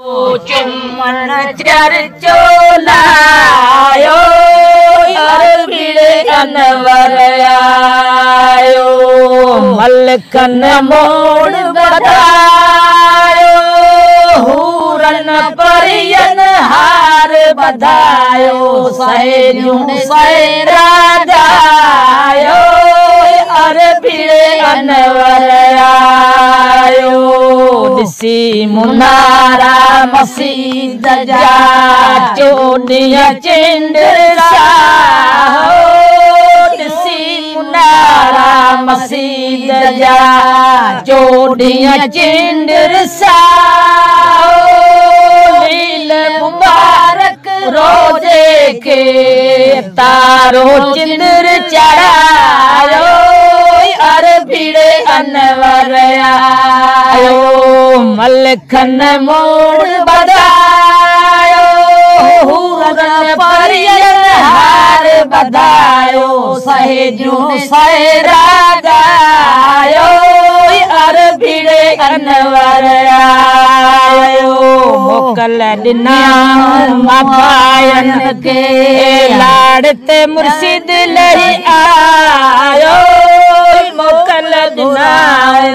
चुम्मन चर्चो लायो अरबिड़ अनवर आयो मलकन मोड़ बधायो हूरन परियन हार बधायो सहेलियों राजायो अरबिड़ अनवर आयो दिसी मुनारा मसीद जा चोडिया चिंडरा दिसी मुनारा मसीद जा चोडिया चिंडरा लील मुबारक रोजे के तारो चिंदर चढ़ायो अरबिड़ अनवर आयो मलखन मोड़ बधायो हूरन परियन हार बधायो सहेलियों राजायो अरबिड़ अनवर आयो मोकल दिना मफायन के लाड़ते मुर्शिद लही आयो मोकल दिना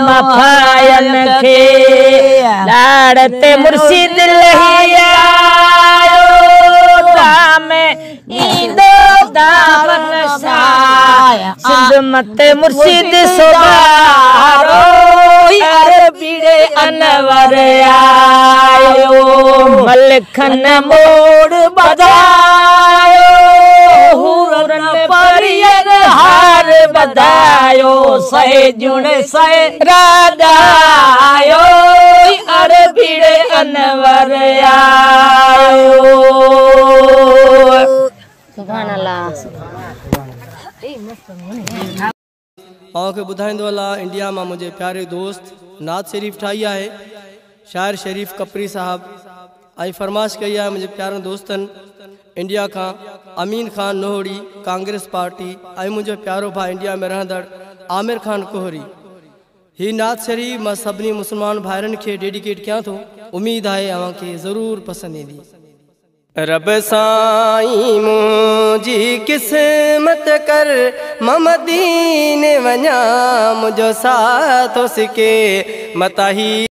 मफायन के लाड़ते मुर्शिद लही आयो दामे ईदो दावन साया सिंध मत मुर्शिद सोबारो अरबिड़ अनवर आयो मलखन मोड़ बधायो हूरन परियन हार बधायो सहेजुण राजायो अरबिड़ अनवर आयो सुभान अल्लाह ॿुधाईंदो हलां इंडिया में मुझे प्यारे दोस्त नात शरीफ ठाही है शायर शरीफ कपरी साहब आई फरमाइश कई है मुझे प्यारे दोस्तन इंडिया का अमीन खान नोहड़ी कांग्रेस पार्टी आई मुझे प्यारो भाई इंडिया में रहंदड़ आमिर खान कोहरी ही नात शरीफ मैं सभी मुसलमान भाइरन के डेडिकेट किया तो उम्मीद है अवां के जरूर पसंद ईंदी। रब साईं मुझी किस्मत कर ममदीन वञा मुझो साथ सिके मता ही